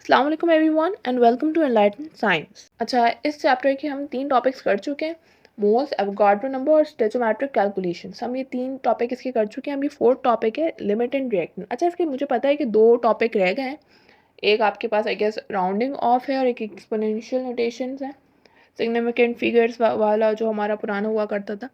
अस्सलाम वालेकुम everyone and welcome to enlighten science. अच्छा, इस चैप्टर के हम 3 टॉपिक्स कर चुके हैं। मोल्स, एवोगाड्रो नंबर और स्टोइचोमेट्रिक कैलकुलेशंस। हम ये 3 टॉपिक इसके कर चुके हैं। अभी 4th टॉपिक है लिमिट एंड रिएक्टेंट। अच्छा, इसके मुझे पता है कि 2 टॉपिक रह गए हैं। एक आपके पास आई गेस राउंडिंग ऑफ है और एक एक्सपोनेंशियल नोटेशंस है, सिग्निफिकेंट फिगर्स वाला जो हमारा पुराना हुआ करता था।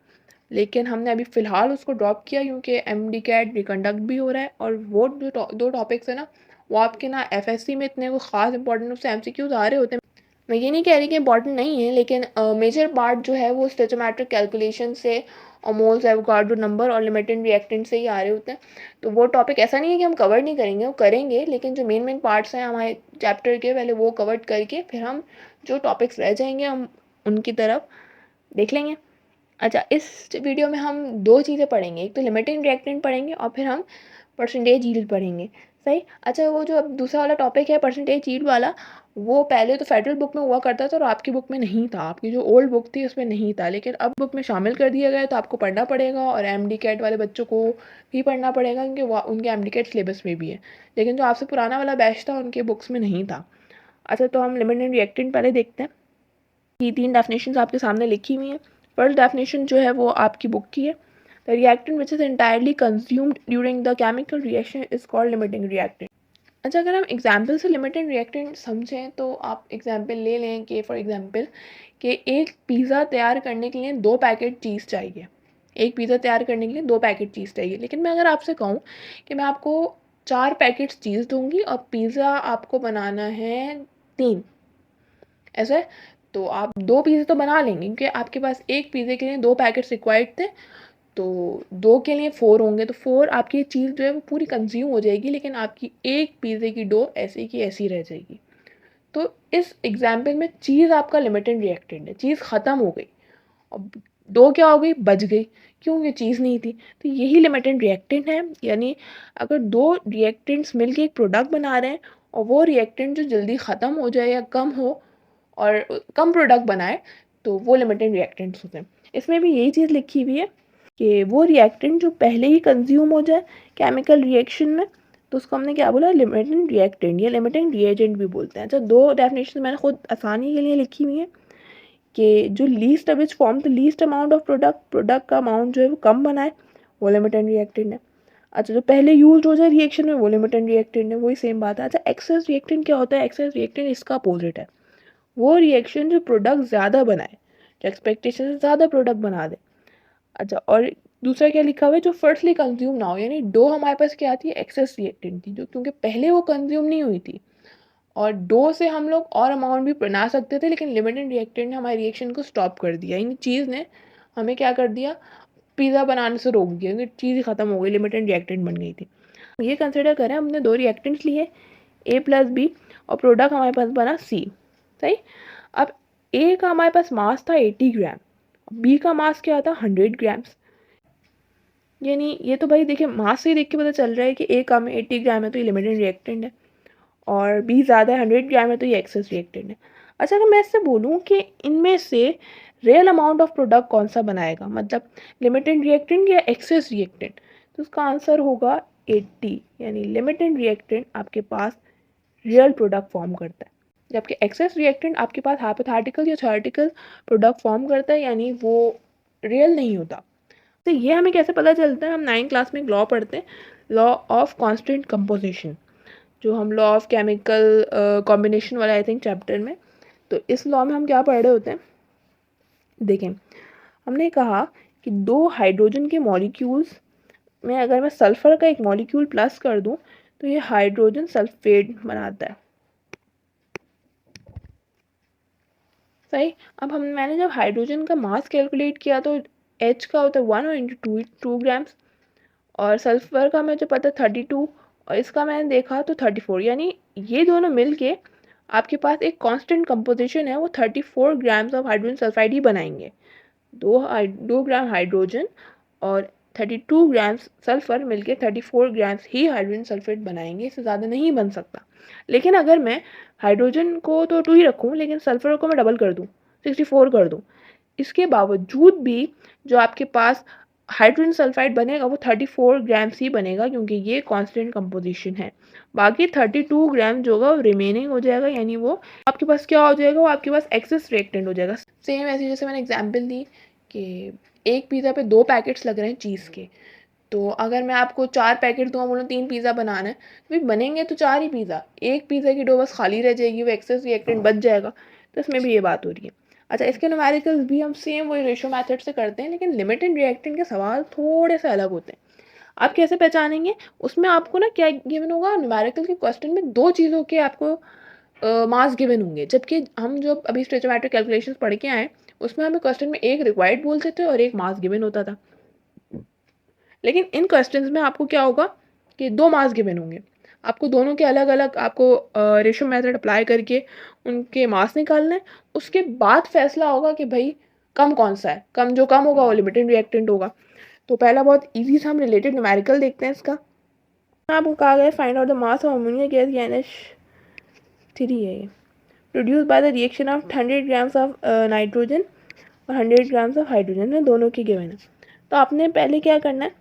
लेकिन हमने अभी फ़िलहाल उसको ड्रॉप किया क्योंकि एमडीकैट रिकंडक्ट भी हो रहा है और वो जो 2 टॉपिक्स है ना, वो आपके ना एफएससी में इतने कोई ख़ास इंपॉर्टेंट उससे एमसीक्यूज़ आ रहे होते हैं। मैं ये नहीं कह रही कि इंपॉर्टेंट नहीं है, लेकिन मेजर पार्ट जो है वो स्टोइचोमेट्रिक कैलकुलेशन से और मोल्स, एवोगाड्रो नंबर और लिमिट एंड रिएक्टेंट से ही आ रहे होते हैं। तो वो टॉपिक ऐसा नहीं है कि हम कवर नहीं करेंगे, वो करेंगे, लेकिन जो मेन पार्ट्स हैं हमारे चैप्टर के पहले वो कवर करके फिर हम जो टॉपिक्स रह जाएंगे हम उनकी तरफ देख लेंगे। अच्छा, इस वीडियो में हम 2 चीज़ें पढ़ेंगे, एक तो लिमिट एंड रिएक्टेंट पढ़ेंगे और फिर हम परसेंटेज यील्ड पढ़ेंगे। सही। अच्छा, वो जो अब दूसरा वाला टॉपिक है परसेंटेज यील्ड वाला, वो पहले तो फेडरल बुक में हुआ करता था और आपकी बुक में नहीं था। आपकी जो ओल्ड बुक थी उसमें नहीं था, लेकिन अब बुक में शामिल कर दिया गया है, तो आपको पढ़ना पड़ेगा और एमडीकैट वाले बच्चों को भी पढ़ना पड़ेगा क्योंकि उनके एमडीकैट सिलेबस में भी है। लेकिन जो आपसे पुराना वाला बैच था उनके बुक्स में नहीं था। अच्छा, तो हम लिमिट एंड रिएक्टेंट पहले देखते हैं। ये 3 डेफिनेशंस आपके सामने लिखी हुई हैं। फर्स्ट डेफिनेशन जो है वो आपकी बुक की है। The reactant which is entirely consumed during the chemical reaction is called limiting reactant. अच्छा, अगर हम एग्जाम्पल से लिमिटेड रिएक्टेंट समझें तो आप एग्जाम्पल ले लें कि फॉर एग्जाम्पल कि एक पिज़्ज़ा तैयार करने के लिए 2 पैकेट चीज़ चाहिए। एक पिज़्ज़ा तैयार करने के लिए 2 पैकेट चीज़ चाहिए, लेकिन मैं अगर आपसे कहूँ कि मैं आपको 4 पैकेट्स चीज़ दूंगी और पिज़्ज़ा आपको बनाना है 3, ऐसा है, तो आप 2 पिज़्ज़े तो बना लेंगे क्योंकि आपके पास एक पिज़्ज़े के लिए 2 पैकेट्स रिक्वायर्ड थे, तो 2 के लिए 4 होंगे, तो 4 आपकी चीज़ जो है वो पूरी कंज्यूम हो जाएगी, लेकिन आपकी एक पिज़्ज़े की डो ऐसी की ऐसी रह जाएगी। तो इस एग्जाम्पल में चीज़ आपका लिमिटेड रिएक्टेंट है, चीज़ ख़त्म हो गई और डो क्या हो गई, बच गई। क्यों? ये चीज़ नहीं थी। तो यही लिमिटेड रिएक्टेंट है। यानी अगर 2 रिएक्टेंट्स मिलके एक प्रोडक्ट बना रहे हैं और वो रिएक्टेंट जो जल्दी ख़त्म हो जाए या कम हो और कम प्रोडक्ट बनाए, तो वो लिमिटेड रिएक्टेंट्स होते हैं। इसमें भी यही चीज़ लिखी हुई है कि वो रिएक्टेंट जो पहले ही कंज्यूम हो जाए केमिकल रिएक्शन में, तो उसको हमने क्या बोला, लिमिटेड रिएक्टेंट या लिमिटेड रिएजेंट भी बोलते हैं। अच्छा, 2 डेफिनेशन मैंने खुद आसानी के लिए लिखी हुई है कि जो least which form the least amount of product का अमाउंट जो है वो कम बनाए, वो लिमिटेड रिएक्टेंट है। अच्छा, जो पहले यूज हो जाए रिएक्शन में वो लिमिटेड रिएक्टेंट है, वही सेम बात है। अच्छा, एक्सेस रिएक्टेंट क्या होता है? एक्सेस रिएक्टेंट इसका अपोजिट है। वो रिएक्शन जो प्रोडक्ट ज़्यादा बनाए, जो एक्सपेक्टेशन से ज़्यादा प्रोडक्ट बना दे। अच्छा, और दूसरा क्या लिखा हुआ है, जो फर्स्टली कंज्यूम ना हो, यानी डो हमारे पास क्या थी, एक्सेस रिएक्टेंट थी, जो क्योंकि पहले वो कंज्यूम नहीं हुई थी और डो से हम लोग और अमाउंट भी बना सकते थे, लेकिन लिमिटेड रिएक्टेंट ने हमारे रिएक्शन को स्टॉप कर दिया। यानी चीज़ ने हमें क्या कर दिया, पिज़्ज़ा बनाने से रोक दिया क्योंकि चीज़ ही ख़त्म हो गई, लिमिटेड रिएक्टेंट बन गई थी। ये कंसिडर करें, हमने 2 रिएक्टेंट्स लिए, ए प्लस बी, और प्रोडक्ट हमारे पास बना सी। सही। अब ए का हमारे पास मास था 80 ग्राम, बी का मास क्या था, 100 ग्राम्स। यानी ये तो भाई देखिए मास से ही देख के पता चल रहा है कि ए कम है, 80 ग्राम है, तो ये लिमिटेड रिएक्टेंट है, और बी ज़्यादा है, 100 ग्राम है, तो ये एक्सेस रिएक्टेंट है। अच्छा, अगर मैं इससे बोलूँ कि इनमें से रियल अमाउंट ऑफ प्रोडक्ट कौन सा बनाएगा, मतलब लिमिटेड रिएक्टेंट या एक्सेस रिएक्टेंट, तो उसका आंसर होगा 80। यानी लिमिटेड रिएक्टेंट आपके पास रियल प्रोडक्ट फॉर्म करता है, जबकि एक्सेस रिएक्टेंट आपके पास हाइपोथेटिकल या थ्योरेटिकल प्रोडक्ट फॉर्म करता है, यानी वो रियल नहीं होता। तो ये हमें कैसे पता चलता है? हम 9th क्लास में एक लॉ पढ़ते हैं, लॉ ऑफ कांस्टेंट कंपोजिशन, जो हम लॉ ऑफ केमिकल कॉम्बिनेशन वाला आई थिंक चैप्टर में। तो इस लॉ में हम क्या पढ़ रहे होते हैं, देखें, हमने कहा कि 2 हाइड्रोजन के मॉलिक्यूल्स में अगर मैं सल्फ़र का एक मॉलिक्यूल प्लस कर दूं, तो ये हाइड्रोजन सल्फेट बनाता है। सही। अब मैंने जब हाइड्रोजन का मास कैलकुलेट किया तो H का होता है 1 और इंटू 2 ग्राम्स, और सल्फ़र का मुझे पता 32, और इसका मैंने देखा तो 34। यानी ये दोनों मिलके आपके पास एक कांस्टेंट कंपोजिशन है, वो 34 ग्राम्स ऑफ हाइड्रोजन सल्फाइड ही बनाएंगे। 2 ग्राम हाइड्रोजन और 32 ग्राम्स सल्फ़र मिलके 34 ग्राम्स ही हाइड्रोजन सल्फेट बनाएंगे, इससे ज़्यादा नहीं बन सकता। लेकिन अगर मैं हाइड्रोजन को तो 2 ही रखूँ, लेकिन सल्फ़र को मैं डबल कर दूँ, 64 कर दूँ, इसके बावजूद भी जो आपके पास हाइड्रोजन सल्फाइड बनेगा वो 34 ग्राम्स ही बनेगा, क्योंकि ये कांस्टेंट कंपोजिशन है। बाकी 32 ग्राम जो होगा वो रिमेनिंग हो जाएगा, यानी वो आपके पास क्या हो जाएगा, वो आपके पास एक्सेस रिएक्टेंट हो जाएगा। सेम ऐसे जैसे मैंने एग्जांपल दी कि एक पिज़्ज़ा पे 2 पैकेट्स लग रहे हैं चीज़ के, तो अगर मैं आपको 4 पैकेट दूँगा, बोलूँ 3 पिज़्ज़ा बनाना है, तो भाई बनेंगे तो 4 ही पिज़्ज़ा, एक पिज़्ज़ा की डो बस खाली रह जाएगी, वो एक्सेस रिएक्टेंट बच जाएगा। तो इसमें भी ये बात हो रही है। अच्छा, इसके न्यूमेरिकल्स भी हम सेम वही रेशियो मेथड से करते हैं, लेकिन लिमिट एंड रिएक्टेंट के सवाल थोड़े से अलग होते हैं। आप कैसे पहचानेंगे? उसमें आपको ना क्या गिवन होगा, न्यूमेरिकल के क्वेश्चन में 2 चीज़ों के आपको मास गिवन होंगे, जबकि हम जो अभी स्टोइचोमेट्रिक कैलकुलेशंस पढ़ के आए, उसमें हमें क्वेश्चन में एक रिक्वायर्ड बोलते थे और एक मास गिवन होता था। लेकिन इन क्वेश्चंस में आपको क्या होगा कि 2 मास गिवन होंगे। आपको दोनों के अलग-अलग आपको रेशियो मेथड अप्लाई करके उनके मास निकालने हैं। उसके बाद फैसला होगा कि भई कम कौन-सा है। जो कम होगा वो लिमिटेड रिएक्टेंट होगा। तो पहला बहुत ईज़ी सा हम रिलेटेड न्यूमेरिकल देखते हैं इसका। आपको कहा गया है find out the mass of ammonia gas या NH3 है ये। Produced by the reaction of 100 grams of nitrogen और 100 ग्राम्स ऑफ हाइड्रोजन में दोनों की गिवन है। तो आपने पहले क्या करना है,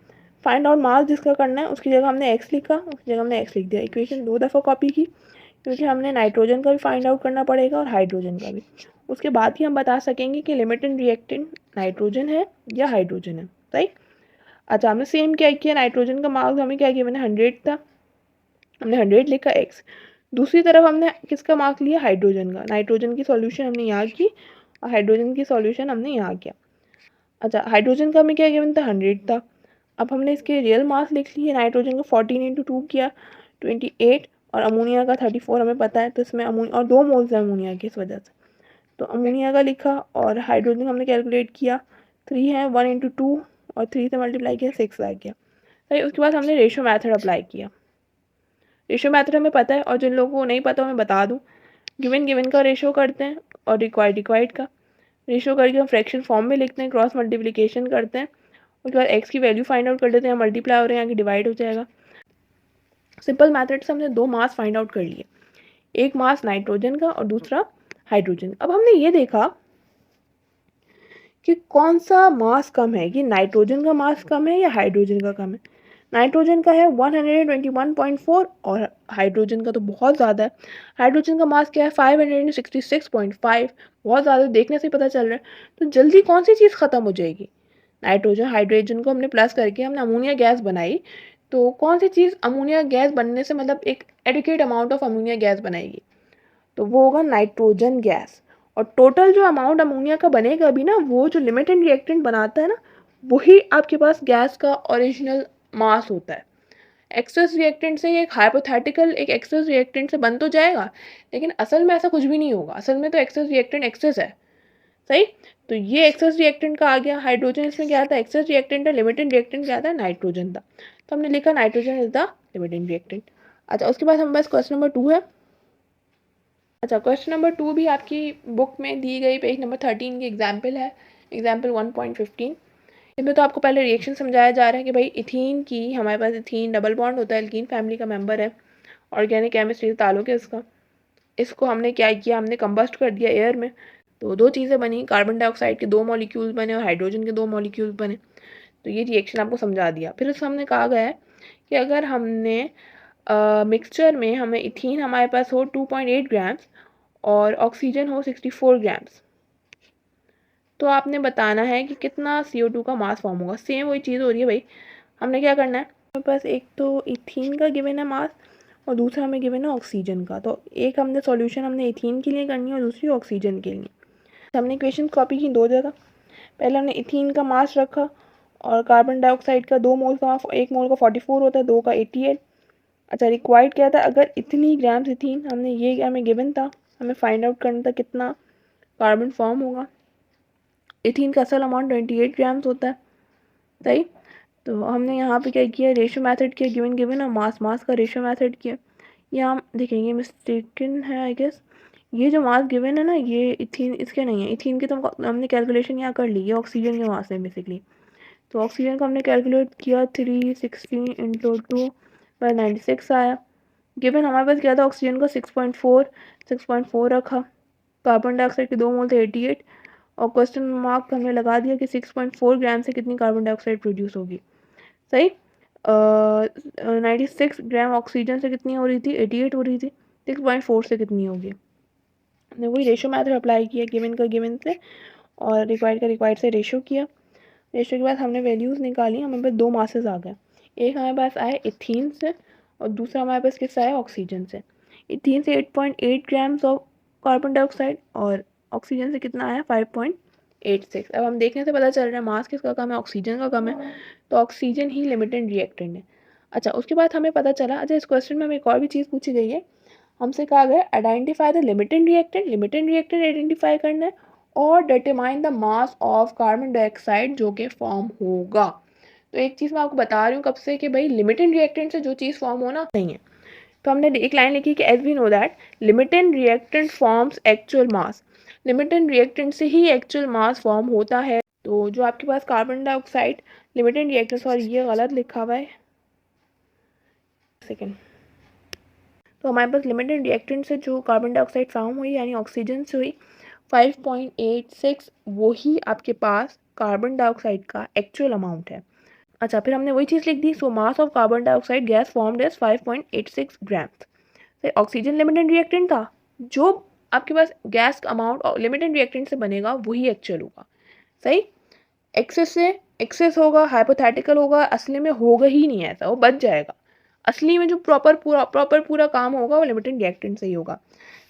फाइंड आउट मास जिसका करना है उसकी जगह हमने एक्स लिखा, उसकी जगह हमने एक्स लिख दिया। इक्वेशन 2 दफ़ा कॉपी की, क्योंकि हमने नाइट्रोजन का भी फाइंड आउट करना पड़ेगा और हाइड्रोजन का भी। उसके बाद ही हम बता सकेंगे कि लिमिटेड रिएक्टेंट नाइट्रोजन है या हाइड्रोजन है, राइट। अच्छा, हमने सेम क्या किया, नाइट्रोजन का मास हमें क्या किया, मैंने 100 था, हमने 100 लिखा एक्स। दूसरी तरफ हमने किसका मार्क लिया, हाइड्रोजन का। नाइट्रोजन की सॉल्यूशन हमने यहाँ की और हाइड्रोजन की सॉल्यूशन हमने यहाँ किया। अच्छा, हाइड्रोजन का हमें क्या गिवन था, 100 था। अब हमने इसके रियल मास लिख लिए। नाइट्रोजन का 14 इंटू 2 किया 28 और अमोनिया का 34 हमें पता है, तो इसमें अमोनिया और 2 मोल्स है अमोनिया की, इस वजह से तो अमोनिया का लिखा। और हाइड्रोजन हमने कैलकुलेट किया, 3 है, 1 इंटू 2 और 3 से मल्टीप्लाई किया 6 आ गया। सही, उसके बाद हमने रेशियो मैथड अप्लाई किया। रेशियो मैथड हमें पता है, और जिन लोगों को नहीं पता मैं बता दूँ, गिवन का रेशियो करते हैं और रिक्वायर्ड का रेशियो करके हम फ्रैक्शन फॉर्म में लिखते हैं, क्रॉस मल्टीप्लिकेशन करते हैं, उसके बाद एक्स की वैल्यू फाइंड आउट कर देते हैं, मल्टीप्लाई हो रहे हैं आगे डिवाइड हो जाएगा। सिंपल मैथड से हमने 2 मास फाइंड आउट कर लिए, एक मास नाइट्रोजन का और दूसरा हाइड्रोजन। अब हमने ये देखा कि कौन सा मास कम है, कि नाइट्रोजन का मास कम है या हाइड्रोजन का कम है। नाइट्रोजन का है 121.4 और हाइड्रोजन का तो बहुत ज़्यादा है। हाइड्रोजन का मास क्या है 566.5, बहुत ज़्यादा, देखने से पता चल रहा है। तो जल्दी कौन सी चीज़ ख़त्म हो जाएगी, नाइट्रोजन। हाइड्रोजन को हमने प्लस करके हमने अमोनिया गैस बनाई, तो कौन सी चीज़ अमोनिया गैस बनने से मतलब एक adequate amount of ammonia gas बनाएगी, तो वो होगा नाइट्रोजन गैस। और टोटल जो अमाउंट अमोनिया का बनेगा अभी ना, वो जो लिमिटेड रिएक्टेंट बनाता है ना, वही आपके पास गैस का ओरिजिनल मास होता है। एक्सेस रिएक्टेंट से एक हाइपोथेटिकल एक एक्सेस रिएक्टेंट से बन तो जाएगा, लेकिन असल में ऐसा कुछ भी नहीं होगा। असल में तो एक्सेस रिएक्टेंट एक्सेस है, सही। तो ये एक्सेस रिएक्टेंट का आ गया। हाइड्रोजन इसमें क्या था, एक्सेस रिएक्टेंट है। लिमिटेड रिएक्टेंट क्या था, नाइट्रोजन था। तो हमने लिखा nitrogen is the limited reactant. अच्छा, उसके बाद हमारे पास क्वेश्चन नंबर 2 है। अच्छा, क्वेश्चन नंबर 2 भी आपकी बुक में दी गई पेज नंबर 13 की एग्जाम्पल है, एग्जाम्पल 1.15। इसमें तो आपको पहले रिएक्शन समझाया जा रहा है कि भाई इथीन की, हमारे पास इथीन डबल बॉन्ड होता है, एल्कीन फैमिली का मेंबर है, ऑर्गेनिक केमिस्ट्री से ताल्लुक है इसका। इसको हमने क्या किया, हमने कंबस्ट कर दिया एयर में, तो 2 चीज़ें बनी, कार्बन डाइऑक्साइड के 2 मॉलिक्यूल्स बने और हाइड्रोजन के 2 मॉलिक्यूल्स बने। तो ये रिएक्शन आपको समझा दिया। फिर उसमें हमने कहा गया है कि अगर हमने मिक्सचर में हमें इथीन हमारे पास हो 2.8 ग्राम्स और ऑक्सीजन हो 64 ग्राम्स, तो आपने बताना है कि कितना CO2 का मास फॉर्म होगा। सेम वही चीज़ हो रही है भाई। हमने क्या करना है, हमारे पास एक तो इथीन का गिवन है मास और दूसरा हमें गिवन है ऑक्सीजन का। तो एक हमने सॉल्यूशन हमने इथीन के लिए करनी है और दूसरी ऑक्सीजन के लिए। तो हमने इक्वेशन कॉपी की 2 जगह। पहले हमने इथीन का मास रखा और कार्बन डाइऑक्साइड का 2 मोल का, 1 मोल का 44 होता है, 2 का 88। अच्छा, रिक्वायर्ड क्या था, अगर इतनी ग्राम्स इथीन, हमने ये हमें गिवन था, हमें फाइंड आउट करना था कितना कार्बन फॉर्म होगा। इथीन का असल अमाउंट 28 ग्राम्स होता है, सही। तो हमने यहाँ पे क्या किया, रेशियो मेथड किया, गिवन और मास का रेशियो मेथड किया। यहाँ हम देखेंगे मिस्टेकन है आई गेस, ये जो मास गिवन है ना, ये इथीन इसके नहीं है। इथीन की तो हमने कैलकुलेशन यहाँ कर ली, ये ऑक्सीजन के मास है बेसिकली। तो ऑक्सीजन को हमने कैलकुलेट किया 360 इंटू 2/96 आया। गिवन हमारे पास क्या था, ऑक्सीजन का 6.4 रखा, कार्बन डाइऑक्साइड के 2 मोल थे 88 और क्वेश्चन मार्क हमने लगा दिया कि 6.4 ग्राम से कितनी कार्बन डाइऑक्साइड प्रोड्यूस होगी। सही। 96 ग्राम ऑक्सीजन से कितनी हो रही थी, 88 हो रही थी। 6.4 से कितनी होगी। हमने वही रेशो मेथड अप्लाई किया गिवन का गिवन से और रिक्वायर्ड का रिक्वायर्ड से रेशो किया। रेशो के बाद हमने वैल्यूज़ निकाली, हमारे पास दो मासेस आ गए। एक हमारे पास आए इथीन से और दूसरा हमारे पास किससे आया, ऑक्सीजन से। इथीन से 8.8 ग्राम्स ऑफ कार्बन डाइऑक्साइड और ऑक्सीजन से कितना आया, 5.86। अब हम देखने से पता चल रहा है मास किसका कम है, ऑक्सीजन का कम है, तो ऑक्सीजन ही लिमिटेड रिएक्टेंट है। अच्छा, उसके बाद हमें पता चला, अच्छा इस क्वेश्चन में हमें एक और भी चीज़ पूछी गई है। हमसे कहा गया identify the limited reactant identify करना है और determine the mass of carbon dioxide जो कि फॉर्म होगा। तो एक चीज़ मैं आपको बता रही हूँ कब से कि भाई लिमिटेड रिएक्टेंट से जो चीज़ फॉर्म होना नहीं है। तो हमने एक लाइन लिखी कि as we know that limited reactant forms actual mass. Limited reactant से ही एक्चुअल मास फॉर्म होता है। तो जो आपके पास carbon dioxide limited reactant, sorry ये गलत लिखा हुआ है, सेकेंड। तो हमारे पास लिमिटेड रिएक्टेंट से जो कार्बन डाइऑक्साइड फॉर्म हुई यानी ऑक्सीजन से हुई 5.86, वही आपके पास कार्बन डाइऑक्साइड का एक्चुअल अमाउंट है। अच्छा, फिर हमने वही चीज़ लिख दी। So mass of carbon dioxide gas formed as 5.86 grams. Oxygen limited reactant था, जो आपके पास गैस का अमाउंट लिमिटेड रिएक्टेंट से बनेगा वही एक्चुअल होगा। सही। एक्सेस से एक्सेस होगा, हाइपोथेटिकल होगा, असली में होगा ही नहीं ऐसा, वो बच जाएगा। असली में जो प्रॉपर पूरा काम होगा वो लिमिटेड रिएक्टेंट से ही होगा।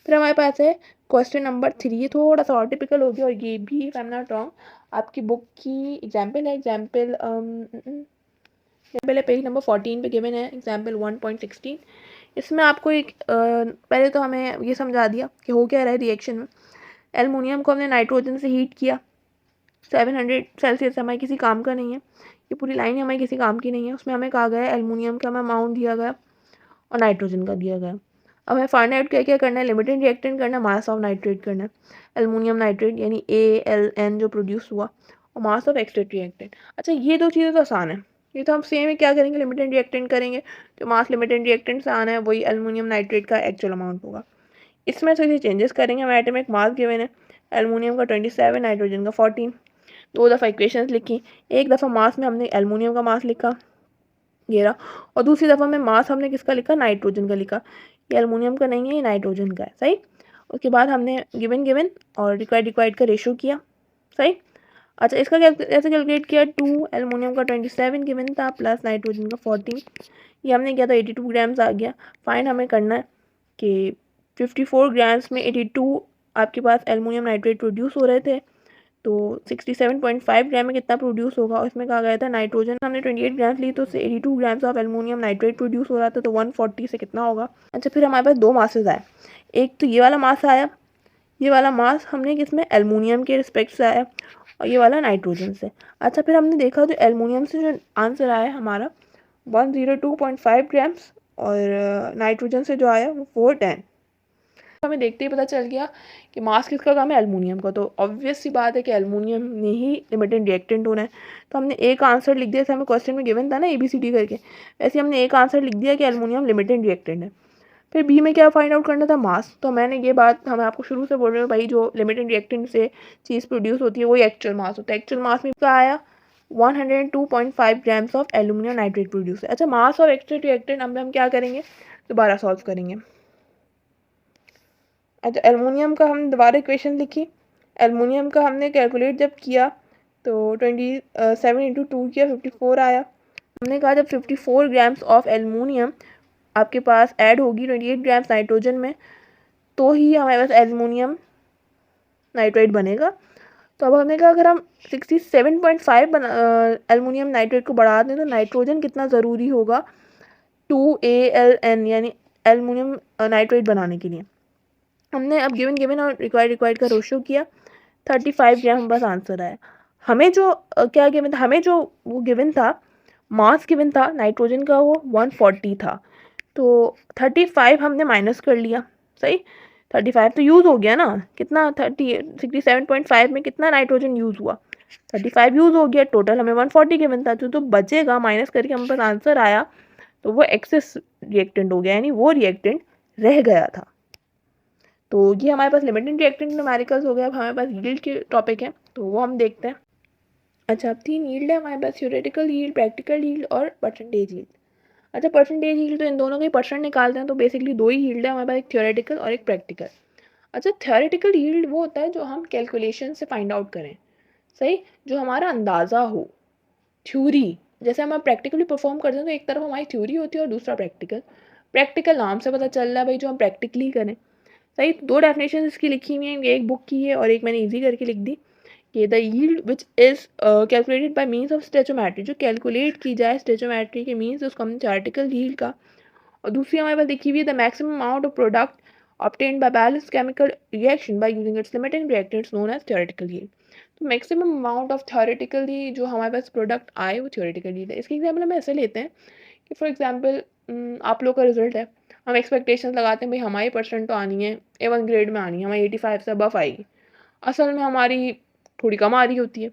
फिर हमारे पास है क्वेश्चन नंबर 3। ये थोड़ा सा और टिपिकल हो गया और ये भी if I am not wrong आपकी बुक की एग्जाम्पल है। एग्जाम्पल है पेज नंबर 14 पे गिवन है, एग्जाम्पल 1.16। इसमें आपको एक पहले तो हमें ये समझा दिया कि हो क्या रहा है रिएक्शन में। एल्युमिनियम को हमने नाइट्रोजन से हीट किया, 700 सेल्सियस हमारे किसी काम का नहीं है, ये पूरी लाइन हमारी किसी काम की नहीं है। उसमें हमें कहा गया है एल्युमिनियम का हमें अमाउंट दिया गया और नाइट्रोजन का दिया गया। अब हमें फाइंड आउट क्या क्या करना है, लिमिटेड रिएक्टेंट करना है, मास ऑफ नाइट्रेट करना है, एल्युमिनियम नाइट्रेट यानी ALN जो प्रोड्यूस हुआ, और मास ऑफ एक्सट्रेट रिएक्टेंट। अच्छा, ये दो चीज़ें तो आसान है, ये तो हम सेम है, क्या करेंगे लिमिटेड रिएक्टेंट करेंगे, जो मास लिमिटेड रिएक्टेंट से आना है वही एल्युमिनियम नाइट्रेट का एक्चुअल अमाउंट होगा। इसमें थोड़ी चेंजेस करेंगे। हमारे आइटम एक मास गिवन है, एल्युमिनियम का 27, नाइट्रोजन का 14। दो दफ़ा इक्वेशंस लिखी, एक दफ़ा मास में हमने एल्युमिनियम का मास लिखा ये रहा, और दूसरी दफ़ा में मास हमने किसका लिखा, नाइट्रोजन का लिखा। ये एल्युमिनियम का नहीं है, ये नाइट्रोजन का है। सही। उसके बाद हमने गिवन और रिक्वायर्ड का रेशो किया। सही। अच्छा, इसका ऐसे कैलकुलेट किया, 2 एल्युमिनियम का 27 गिवन था प्लस नाइट्रोजन का 14, ये हमने किया था 82 ग्राम्स आ गया। फाइन हमें करना है कि 54 ग्राम्स में 82 आपके पास एल्युमिनियम नाइट्रेट प्रोड्यूस हो रहे थे, तो 67.5 ग्राम में कितना प्रोड्यूस होगा। और इसमें कहा गया था नाइट्रोजन हमने 28 ग्राम्स ली, तो 82 grams of aluminium nitrate produce हो रहा था, तो 140 से कितना होगा। अच्छा, फिर हमारे पास दो मासेस आए, एक तो ये वाला मास आया, ये वाला मास हमने किसमें, एल्युमिनियम के रिस्पेक्ट से आया, और ये वाला नाइट्रोजन से। अच्छा, फिर हमने देखा जो एल्युमिनियम से जो आंसर आया हमारा 102.5 ग्राम्स और नाइट्रोजन से जो आया वो 410। हमें देखते ही पता चल गया कि मास किसका कम है, एल्युमिनियम का। तो ऑब्वियस सी बात है कि एल्युमिनियम ने ही लिमिटेड रिएक्टेंट होना है। तो हमने एक आंसर लिख दिया, जैसे हमें क्वेश्चन में गिवन था ना ABCD करके, वैसे हमने एक आंसर लिख दिया कि एल्युमिनियम लिमिटेड रिएक्टेंट है। फिर बी में क्या फाइंड आउट करना था, मास। तो मैंने ये बात हम आपको शुरू से बोल रहे हो भाई, जो लिमिटेड रिएक्टेंट से चीज़ प्रोड्यूस होती है वही एक्चुअल मास होता है। एक्चुअल मास में क्या आया, 102.5 grams of aluminium nitrate produce है। अच्छा, मास ऑफ एक्सट्रेट रिएक्टेंट हम क्या करेंगे, दोबारा सॉल्व करेंगे। अच्छा, एल्युमिनियम का हम दोबारा इक्वेशन लिखी, एल्युमिनियम का हमने कैलकुलेट जब किया तो 27 इंटू 2 किया, 54 आया। हमने कहा जब 54 ग्राम्स ऑफ एल्युमिनियम आपके पास ऐड होगी 28 ग्राम्स नाइट्रोजन में, तो ही हमारे पास एल्युमिनियम नाइट्रेट बनेगा। तो अब हमने कहा अगर हम 67.5 एल्युमिनियम नाइट्रेट को बढ़ा दें तो नाइट्रोजन कितना ज़रूरी होगा 2ALN यानी एल्युमिनियम नाइट्रेट बनाने के लिए। हमने अब गिवन और रिक्वायर्ड का रेशो किया, 35 ग्राम हम बस आंसर आया। हमें जो क्या गिवन था, हमें जो वो गिवन था मास गिवन था नाइट्रोजन का वो 140 था, तो 35 हमने माइनस कर लिया। सही। 35 तो यूज़ हो गया ना, कितना 67.5 में कितना नाइट्रोजन यूज़ हुआ, 35 यूज़ हो गया। टोटल हमें 140 गिवन था, तो बचेगा माइनस करके हमारे पास आंसर आया, तो वो एक्सेस रिएक्टेंट हो गया, यानी वो रिएक्टेंट रह गया था। तो ये हमारे पास लिमिटेड रिएक्टेंट न्यूमेरिकल्स हो गया। अब हमारे पास यील्ड के टॉपिक है, तो वो हम देखते हैं। अच्छा, अब 3 यील्ड है हमारे पास, थ्योरेटिकल यील्ड, प्रैक्टिकल यील्ड और परसेंटेज यील्ड। अच्छा, परसेंटेज यील्ड तो इन दोनों के परसेंट निकालते हैं, तो बेसिकली 2 ही यील्ड है हमारे पास, एक थ्योरेटिकल और एक प्रैक्टिकल। अच्छा, थ्योरेटिकल यील्ड वो होता है जो हम कैलकुलेशन से फाइंड आउट करें, सही, जो हमारा अंदाज़ा हो, थ्योरी। जैसे हम प्रैक्टिकली परफॉर्म करते हैं तो एक तरफ हमारी थ्योरी होती है और दूसरा प्रैक्टिकल। प्रैक्टिकल नाम से पता चल रहा है भाई जो हम प्रैक्टिकली करें, सही। 2 डेफिनेशन इसकी लिखी हुई हैं, एक बुक की है और एक मैंने ईजी करके लिख दी कि the yield which is calculated by means of stoichiometry, जो कैलकुलेट की जाए स्टेचोमेट्री के मीन्स, उसको हम थ्योरेटिकल यील्ड का। और दूसरी हमारे पास लिखी हुई है the maximum amount of product obtained by balanced chemical reaction by using its limiting reactants known as theoretical yield। तो मैक्सिमम अमाउंट ऑफ थ्योरेटिकली जो हमारे पास प्रोडक्ट आए वो थ्योरेटिकल यील्ड है। इसकी एग्जांपल हम ऐसे लेते हैं कि फॉर एग्जांपल आप लोग का रिजल्ट है, हम एक्सपेक्टेशंस लगाते हैं भाई हमारी परसेंट तो आनी है, A1 ग्रेड में आनी है, हमारी 85 से अबव आएगी। असल में हमारी थोड़ी कम आ रही होती है,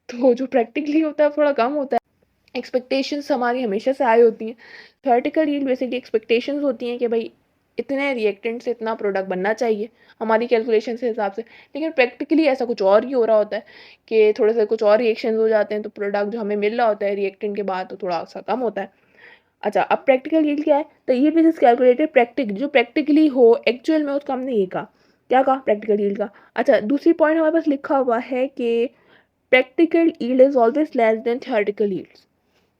तो जो प्रैक्टिकली होता है थोड़ा कम होता है। एक्सपेक्टेशंस हमारी हमेशा से आई होती हैं। थ्योरेटिकल यील्ड बेसिकली एक्सपेक्टेशंस होती हैं कि भाई इतने रिएक्टेंट से इतना प्रोडक्ट बनना चाहिए हमारी कैलकुलेशन से हिसाब से, लेकिन प्रैक्टिकली ऐसा कुछ और ही हो रहा होता है कि थोड़े से कुछ और रिएक्शंस हो जाते हैं, तो प्रोडक्ट जो हमें मिल रहा होता है रिएक्टेंट के बाद तो थोड़ा सा कम होता है। अच्छा, अब प्रैक्टिकल यील्ड क्या है? तो ये विच इज कैलकुलेटेड प्रैक्टिक, जो प्रैक्टिकली हो एक्चुअल में, उसको हमने ये कहा, क्या कहा, प्रैक्टिकल यील्ड का। अच्छा, दूसरी पॉइंट हमारे पास लिखा हुआ है कि practical yield is always less than theoretical yield.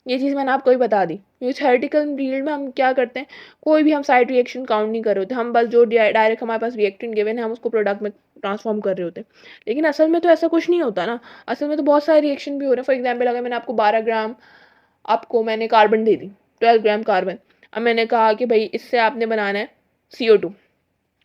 ये चीज़ मैंने आपको भी बता दी, क्योंकि थ्योरेटिकल यील्ड में हम क्या करते हैं, कोई भी हम साइड रिएक्शन काउंट नहीं कर रहे होते, हम बस जो डायरेक्ट हमारे पास रिएक्टेंट गिवन है हम उसको प्रोडक्ट में ट्रांसफॉर्म कर रहे होते हैं। लेकिन असल में तो ऐसा कुछ नहीं होता ना, असल में तो बहुत सारे रिएक्शन भी हो रहे हैं। फॉर एग्जाम्पल, अगर मैंने आपको 12 ग्राम आपको मैंने कार्बन दे दी, 12 ग्राम कार्बन, अब मैंने कहा कि भाई इससे आपने बनाना है CO2।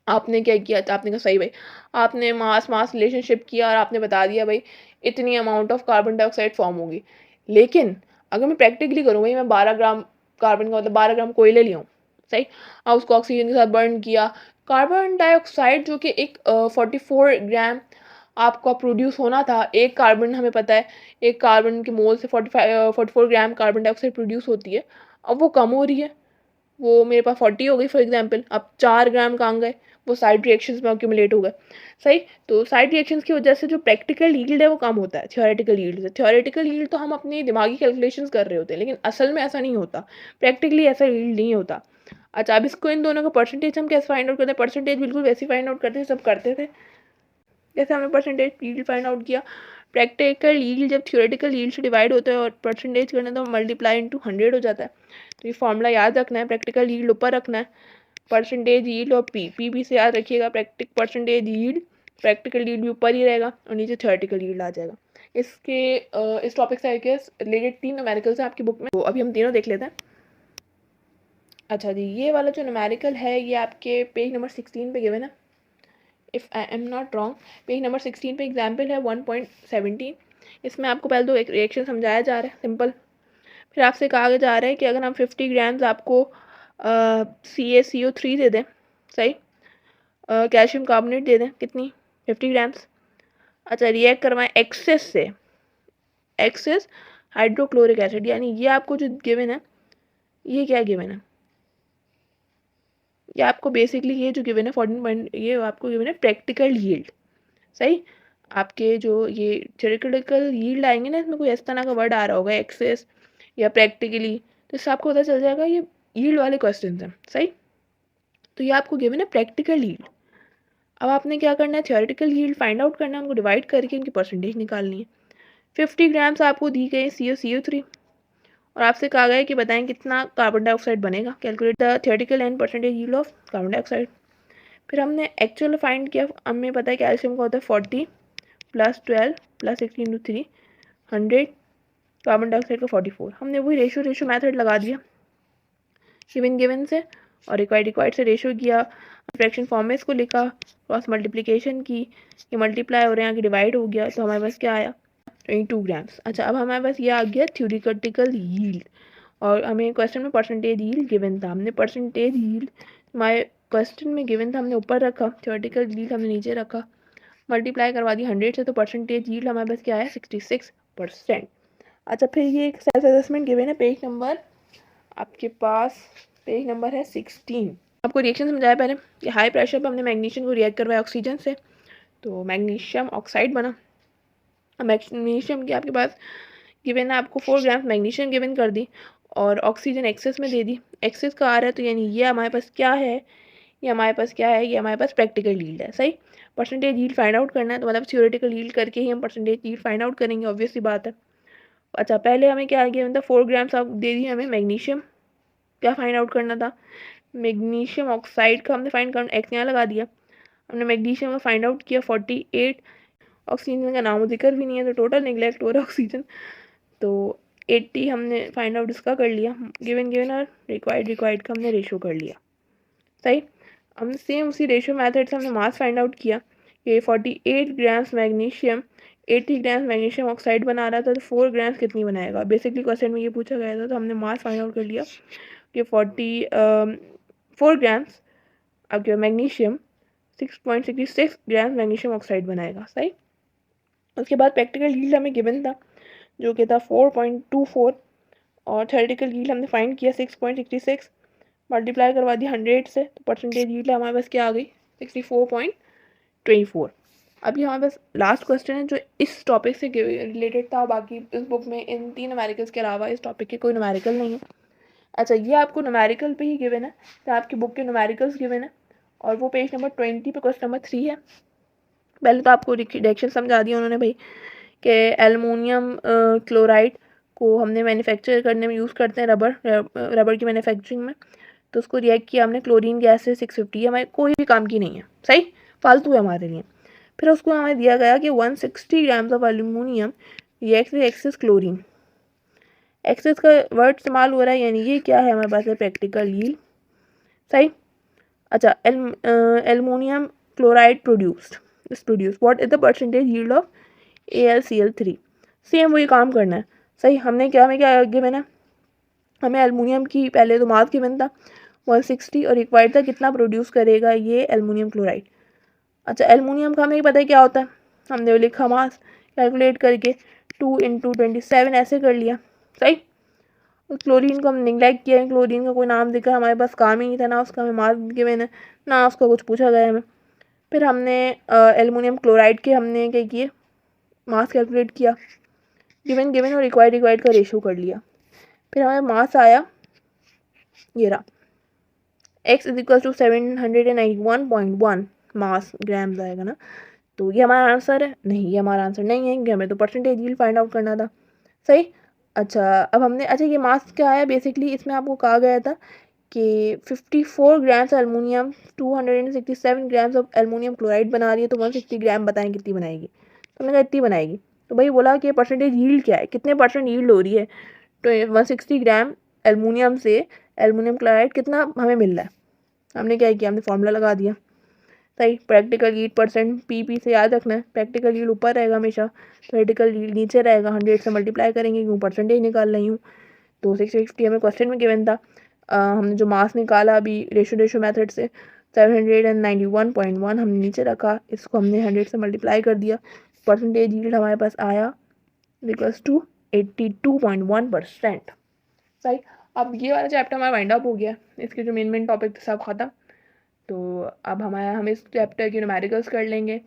आपने क्या किया, आपने कहा सही भाई, आपने मास मास रिलेशनशिप किया और आपने बता दिया भाई इतनी amount of carbon dioxide form होगी। लेकिन अगर मैं प्रैक्टिकली करूँ भाई, मैं 12 ग्राम कार्बन का मतलब 12 ग्राम कोयले लिया हूँ, सही, और उसको ऑक्सीजन के साथ बर्न किया, कार्बन डाइऑक्साइड जो कि एक 44 ग्राम आपका प्रोड्यूस होना था, एक कार्बन हमें पता है एक कार्बन के मोल से 44 ग्राम कार्बन डाइऑक्साइड प्रोड्यूस होती है, अब वो कम हो रही है, वो मेरे पास 40 हो गई फॉर एग्जांपल, अब 4 ग्राम कहाँ गए, वो साइड रिएक्शंस में अक्यूमुलेट हो गए, सही। तो साइड रिएक्शंस की वजह से जो प्रैक्टिकल यील्ड है वो कम होता है थ्योरेटिकल यील्ड से। थ्योरेटिकल यील्ड तो हम अपनी दिमागी कैलकुलेशंस कर रहे होते हैं, लेकिन असल में ऐसा नहीं होता, प्रैक्टिकली ऐसा यील्ड नहीं होता। अच्छा, अब इसको इन दोनों का परसेंटेज हम कैसे फाइंड आउट करते हैं? परसेंटेज बिल्कुल वैसे फाइंड आउट करते हैं सब करते थे जैसे हमने परसेंटेज यील्ड फाइंड आउट किया। प्रैक्टिकल यील्ड जब थ्योरेटिकल यील्ड से डिवाइड होता है और परसेंटेज करना तो मल्टीप्लाई इंटू 100 हो जाता है। तो ये फॉर्मूला याद रखना है, प्रैक्टिकल यील्ड ऊपर रखना है, परसेंटेज यील्ड और पी भी से याद रखिएगा, परसेंटेज यील्ड प्रैक्टिकल यील्ड भी ऊपर ही रहेगा और नीचे थ्योरेटिकल यील्ड आ जाएगा। इसके इस टॉपिक से रिलेटेड 3 न्यूमेरिकल्स हैं आपकी बुक में, तो अभी हम तीनों देख लेते हैं। अच्छा जी, ये वाला जो न्यूमेरिकल है ये आपके पेज नंबर 16 पे गिवन है, if I am not wrong. Page number 16 पे एग्जाम्पल है 1.17। इसमें आपको पहले 2 एक रिएक्शन समझाया जा रहा है सिंपल, फिर आपसे कहा जा रहा है कि अगर हम 50 ग्राम्स आपको CaCO3 दे दें, सही, कैल्शियम कार्बोनेट दे दें, कितनी, 50 ग्राम्स। अच्छा, रिएक्ट करवाएं एक्सेस से, एक्सेस हाइड्रोक्लोरिक एसिड, यानी ये आपको जो गिवन है, ये क्या गिवन है, ये आपको बेसिकली ये जो गिवन है 14 पॉइंट, ये आपको गिवन है प्रैक्टिकल यील्ड, सही। आपके जो ये थ्योरेटिकल यील्ड आएंगे ना, इसमें कोई इस तरह का वर्ड आ रहा होगा एक्सेस या प्रैक्टिकली, तो इससे आपको पता चल जाएगा ये यील्ड वाले क्वेश्चन हैं, सही। तो ये आपको गिवन है प्रैक्टिकल यील्ड। अब आपने क्या करना है, थ्योरेटिकल यील्ड फाइंड आउट करना है, उनको डिवाइड करके उनकी परसेंटेज निकालनी है। 50 ग्राम्स आपको दी गई CO3 और आपसे कहा गया कि बताएं कितना कार्बन डाइऑक्साइड बनेगा, calculate the theoretical and percentage yield of carbon dioxide. फिर हमने एक्चुअल फाइंड किया, हमें पता है कैल्शियम का होता है 40 + 12 + 16 × 3 100, कार्बन डाइऑक्साइड का 44। हमने वही रेशो मेथड लगा दिया गिवन से और रिक्वायर्ड से रेशो किया, फ्रैक्शन फॉर्म में इसको लिखा, क्रॉस मल्टीप्लिकेशन की, ये मल्टीप्लाई हो रहे हैं, आगे डिवाइड हो गया, तो हमारे पास क्या आया 22 ग्राम्स। अच्छा, अब हमारे पास ये आ गया थ्योरेटिकल यील्ड और हमें क्वेश्चन में परसेंटेज यील्ड गिवन था, हमने परसेंटेज यील्ड हमारे क्वेश्चन में गिवन था, हमने ऊपर रखा, थ्योरेटिकल यील्ड हमने नीचे रखा, मल्टीप्लाई करवा दी 100 से, तो परसेंटेज यील्ड हमारे पास क्या आया 66%। अच्छा, फिर ये एक सेल्फ असेसमेंट गिवन है, पेज नंबर आपके पास पेज नंबर है 16। आपको आपको रिएक्शन समझाया पहले कि हाई प्रेशर पर हमने मैग्नीशियम को रिएक्ट करवाया ऑक्सीजन से, तो मैग्नीशियम ऑक्साइड बना। मैग्नीशियम की आपके पास गिवन है, आपको 4 ग्राम मैग्नीशियम गिवन कर दी और ऑक्सीजन एक्सेस में दे दी। एक्सेस का आ रहा है तो यानी ये हमारे पास क्या है, ये हमारे पास क्या है, ये हमारे पास प्रैक्टिकल यील्ड है। सही, परसेंटेज यील्ड फाइंड आउट करना है तो मतलब थ्योरेटिकल यील्ड करके ही हम परसेंटेज यील्ड फाइंड आउट करेंगे, ऑब्वियस सी बात है। अच्छा, पहले हमें क्या गया, मतलब 4 ग्राम्स आप दे दी हमें मैग्नीशियम, क्या फाइंड आउट करना था, मैग्नीशियम ऑक्साइड का हमने फाइंड करना, एक्स यहाँ लगा दिया। हमने मैग्नीशियम का फाइंड आउट किया 48, ऑक्सीजन का नाम जिक्र भी नहीं है तो टोटल निगलेक्ट हो रहा है ऑक्सीजन, तो 80 हमने फाइंड आउट इसका कर लिया, गिवन और रिक्वायर्ड का हमने रेशो कर लिया। सही, हमने सेम उसी रेशो मेथड से हमने मास फाइंड आउट किया कि 48 grams magnesium 80 grams magnesium oxide बना रहा था तो 4 ग्राम्स कितनी बनाएगा, बेसिकली क्वेश्चन में ये पूछा गया था, तो हमने मास फाइंड आउट कर लिया कि 4 ग्राम्स आपके मैग्नीशियम 6.66 ग्राम्स मैग्नीशियम ऑक्साइड बनाएगा। सही, उसके बाद प्रैक्टिकल यील्ड हमें गिवन था जो कि था 4.24 और थ्योरेटिकल यील्ड हमने फाइंड किया 6.66, मल्टीप्लाई करवा दी 100 से तो परसेंटेज यील्ड हमारे पास क्या आ गई 64.24। अभी हमारे पास लास्ट क्वेश्चन है जो इस टॉपिक से रिलेटेड था, बाकी इस बुक में इन 3 न्यूमेरिकल्स के अलावा इस टॉपिक के कोई न्यूमेरिकल नहीं है। अच्छा, ये आपको न्यूमेरिकल पे ही गिवन है, तो आपकी बुक के न्यूमेरिकल्स गिवन है और वो पेज नंबर 20 पे क्वेश्चन नंबर 3 है। पहले तो आपको रिएक्शन समझा दिया उन्होंने भाई कि एल्युमिनियम क्लोराइड को हमने मैन्युफैक्चर करने में यूज़ करते हैं रबर की मैन्युफैक्चरिंग में, तो उसको रिएक्ट किया हमने क्लोरीन गैस से 650, हमारे कोई भी काम की नहीं है, सही, फालतू है हमारे लिए। फिर उसको हमें दिया गया कि 160 grams of aluminium react with excess chlorine, excess का वर्ड इस्तेमाल हो रहा है यानी ये क्या है हमारे पास है प्रैक्टिकल यील्ड। सही, अच्छा, aluminium chloride produced what is the percentage yield of AlCl3, same वही काम करना है। सही, हमें क्या गिवन है, हमें एल्युमिनियम की पहले तो मास गिवन था 160 और रिक्वायर्ड था कितना प्रोड्यूस करेगा ये एल्युमिनियम क्लोराइड। अच्छा, एल्युमिनियम का हमें पता है क्या होता है, हमने वो लिखा मास कैलकुलेट करके 2 × 27 ऐसे कर लिया। सही, क्लोरीन को हम निगलेक्ट किया, क्लोरीन का कोई नाम दिखा हमारे पास काम ही नहीं था, ना उसका हमें मास गिवन है ना उसका कुछ पूछा गया हमें। फिर हमने एल्युमिनियम क्लोराइड के हमने क्या किए, मास कैलकुलेट किया, गिवन और रिक्वायर्ड का रेशो कर लिया। फिर हमारे मास आया ये रहा, x = 791.1 मास ग्राम्स आएगा ना, तो ये हमारा आंसर है, नहीं ये हमारा आंसर नहीं है क्योंकि हमें तो परसेंटेज यील्ड फाइंड आउट करना था। सही, अच्छा अब हमने, अच्छा ये मास क्या आया, बेसिकली इसमें आपको कहा गया था कि 54 grams aluminium 267 grams of aluminium chloride बना रही है, तो 160 ग्राम बताएं कितनी बनाएगी, तो हमने कहा इतनी बनाएगी, तो भाई बोला कि परसेंटेज यील्ड क्या है, कितने परसेंट यील्ड हो रही है, तो 160 ग्राम एल्युमिनियम से एल्युमिनियम क्लोराइड कितना हमें मिल रहा है। हमने क्या किया, हमने फॉर्मूला लगा दिया। सही, प्रैक्टिकल यील्ड परसेंट पी से याद रखना है, प्रैक्टिकल यील्ड ऊपर रहेगा हमेशा, थ्योरेटिकल यील्ड नीचे रहेगा, 100 से मल्टीप्लाई करेंगे क्यों परसेंटेज निकाल रही हूँ, तो 650 हमें क्वेश्चन में गिवन था। हमने जो मास निकाला अभी रेशो मेथड से 791.1 हमने नीचे रखा, इसको हमने 100 से मल्टीप्लाई कर दिया, परसेंटेज यील्ड हमारे पास आया इक्वल्स टू 82.1%। सही, अब ये वाला चैप्टर हमारा वाइंड अप हो गया, इसके जो मेन टॉपिक थे सब खत्म, तो अब हम इस चैप्टर की न्यूमेरिकल्स कर लेंगे,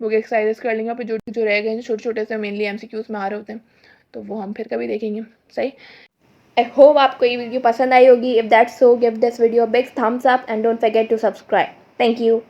बुक एक्सरसाइजेस कर लेंगे, फिर जो रह गए हैं छोटे छोटे से मेनली MCQs में आ रहे होते हैं, तो वो हम फिर कभी देखेंगे। सही, आई होप आपको ये वीडियो पसंद आई होगी। If that's so, give this video big thumbs up and don't forget to subscribe. Thank you.